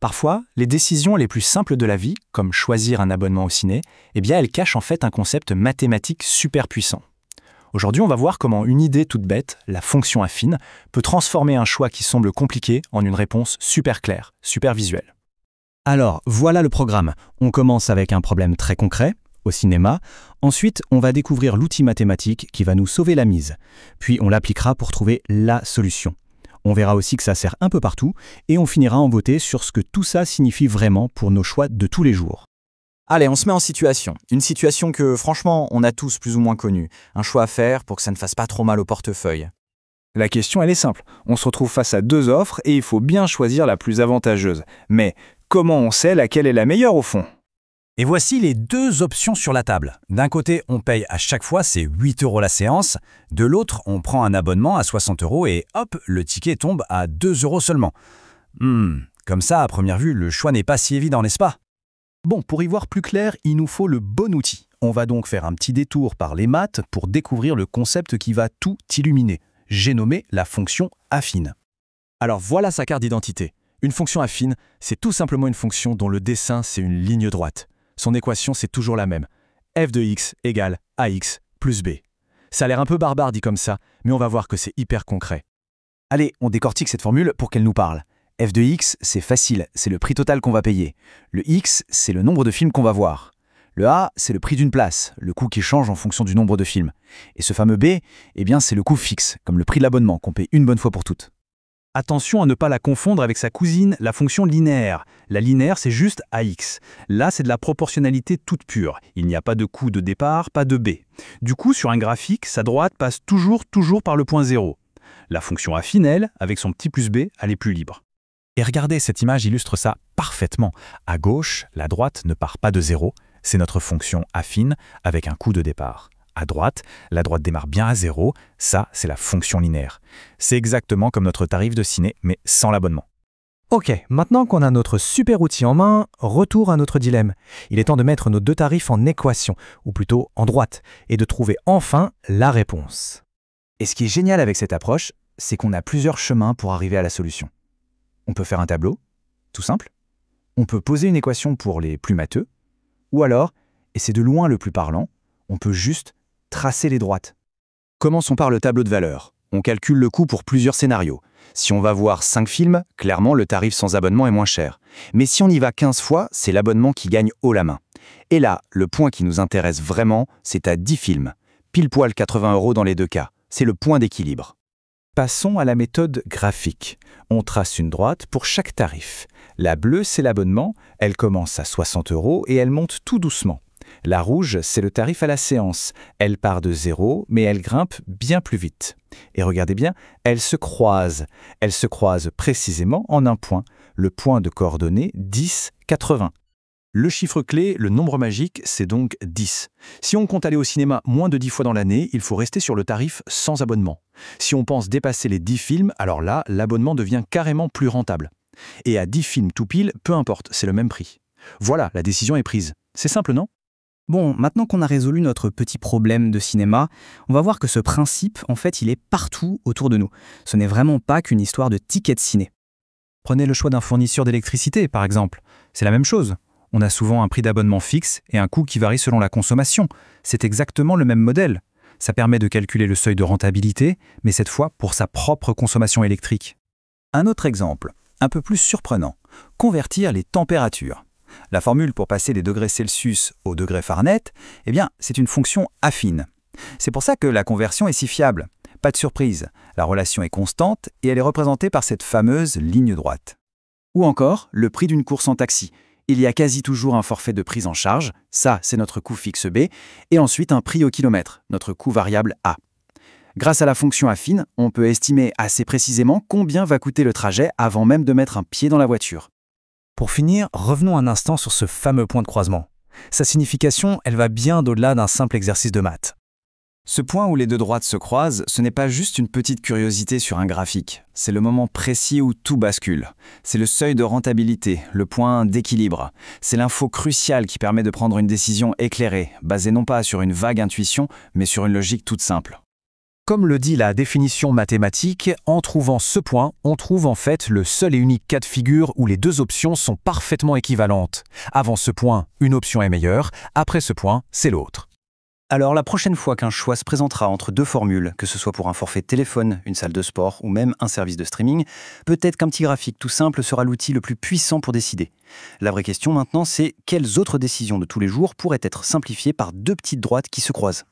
Parfois, les décisions les plus simples de la vie, comme choisir un abonnement au ciné, eh bien, elles cachent en fait un concept mathématique super puissant. Aujourd'hui, on va voir comment une idée toute bête, la fonction affine, peut transformer un choix qui semble compliqué en une réponse super claire, super visuelle. Alors, voilà le programme. On commence avec un problème très concret, au cinéma. Ensuite, on va découvrir l'outil mathématique qui va nous sauver la mise. Puis, on l'appliquera pour trouver la solution. On verra aussi que ça sert un peu partout et on finira en beauté sur ce que tout ça signifie vraiment pour nos choix de tous les jours. Allez, on se met en situation. Une situation que, franchement, on a tous plus ou moins connue. Un choix à faire pour que ça ne fasse pas trop mal au portefeuille. La question, elle est simple. On se retrouve face à deux offres et il faut bien choisir la plus avantageuse. Mais comment on sait laquelle est la meilleure au fond ? Et voici les deux options sur la table. D'un côté, on paye à chaque fois, c'est 8 € la séance. De l'autre, on prend un abonnement à 60 € et hop, le ticket tombe à 2 € seulement. Comme ça, à première vue, le choix n'est pas si évident, n'est-ce pas ? Bon, pour y voir plus clair, il nous faut le bon outil. On va donc faire un petit détour par les maths pour découvrir le concept qui va tout illuminer. J'ai nommé la fonction affine. Alors voilà sa carte d'identité. Une fonction affine, c'est tout simplement une fonction dont le dessin, c'est une ligne droite. Son équation, c'est toujours la même. f de x égale ax plus b. Ça a l'air un peu barbare dit comme ça, mais on va voir que c'est hyper concret. Allez, on décortique cette formule pour qu'elle nous parle. f de x, c'est facile, c'est le prix total qu'on va payer. Le x, c'est le nombre de films qu'on va voir. Le a, c'est le prix d'une place, le coût qui change en fonction du nombre de films. Et ce fameux b, eh bien, c'est le coût fixe, comme le prix de l'abonnement qu'on paye une bonne fois pour toutes. Attention à ne pas la confondre avec sa cousine, la fonction linéaire. La linéaire, c'est juste AX. Là, c'est de la proportionnalité toute pure. Il n'y a pas de coût de départ, pas de B. Du coup, sur un graphique, sa droite passe toujours par le point 0. La fonction affine, elle, avec son petit plus B, elle est plus libre. Et regardez, cette image illustre ça parfaitement. À gauche, la droite ne part pas de 0, c'est notre fonction affine avec un coût de départ. À droite, la droite démarre bien à 0, ça, c'est la fonction linéaire. C'est exactement comme notre tarif de ciné, mais sans l'abonnement. Ok, maintenant qu'on a notre super outil en main, retour à notre dilemme. Il est temps de mettre nos deux tarifs en équation, ou plutôt en droite, et de trouver enfin la réponse. Et ce qui est génial avec cette approche, c'est qu'on a plusieurs chemins pour arriver à la solution. On peut faire un tableau, tout simple. On peut poser une équation pour les plus matheux. Ou alors, et c'est de loin le plus parlant, on peut juste tracer les droites. Commençons par le tableau de valeur. On calcule le coût pour plusieurs scénarios. Si on va voir 5 films, clairement le tarif sans abonnement est moins cher. Mais si on y va 15 fois, c'est l'abonnement qui gagne haut la main. Et là, le point qui nous intéresse vraiment, c'est à 10 films. Pile poil 80 € dans les deux cas. C'est le point d'équilibre. Passons à la méthode graphique. On trace une droite pour chaque tarif. La bleue, c'est l'abonnement. Elle commence à 60 € et elle monte tout doucement. La rouge, c'est le tarif à la séance. Elle part de 0, mais elle grimpe bien plus vite. Et regardez bien, elles se croisent. Elles se croisent précisément en un point, le point de coordonnées 10, 80. Le chiffre clé, le nombre magique, c'est donc 10. Si on compte aller au cinéma moins de 10 fois dans l'année, il faut rester sur le tarif sans abonnement. Si on pense dépasser les 10 films, alors là, l'abonnement devient carrément plus rentable. Et à 10 films tout pile, peu importe, c'est le même prix. Voilà, la décision est prise. C'est simple, non ? Bon, maintenant qu'on a résolu notre petit problème de cinéma, on va voir que ce principe, en fait, il est partout autour de nous. Ce n'est vraiment pas qu'une histoire de ticket de ciné. Prenez le choix d'un fournisseur d'électricité, par exemple. C'est la même chose. On a souvent un prix d'abonnement fixe et un coût qui varie selon la consommation. C'est exactement le même modèle. Ça permet de calculer le seuil de rentabilité, mais cette fois pour sa propre consommation électrique. Un autre exemple, un peu plus surprenant, convertir les températures. La formule pour passer des degrés Celsius aux degrés Fahrenheit, eh bien, c'est une fonction affine. C'est pour ça que la conversion est si fiable. Pas de surprise, la relation est constante et elle est représentée par cette fameuse ligne droite. Ou encore, le prix d'une course en taxi. Il y a quasi toujours un forfait de prise en charge, ça c'est notre coût fixe B, et ensuite un prix au kilomètre, notre coût variable A. Grâce à la fonction affine, on peut estimer assez précisément combien va coûter le trajet avant même de mettre un pied dans la voiture. Pour finir, revenons un instant sur ce fameux point de croisement. Sa signification, elle va bien au-delà d'un simple exercice de maths. Ce point où les deux droites se croisent, ce n'est pas juste une petite curiosité sur un graphique. C'est le moment précis où tout bascule. C'est le seuil de rentabilité, le point d'équilibre. C'est l'info cruciale qui permet de prendre une décision éclairée, basée non pas sur une vague intuition, mais sur une logique toute simple. Comme le dit la définition mathématique, en trouvant ce point, on trouve en fait le seul et unique cas de figure où les deux options sont parfaitement équivalentes. Avant ce point, une option est meilleure, après ce point, c'est l'autre. Alors la prochaine fois qu'un choix se présentera entre deux formules, que ce soit pour un forfait de téléphone, une salle de sport ou même un service de streaming, peut-être qu'un petit graphique tout simple sera l'outil le plus puissant pour décider. La vraie question maintenant, c'est quelles autres décisions de tous les jours pourraient être simplifiées par deux petites droites qui se croisent ?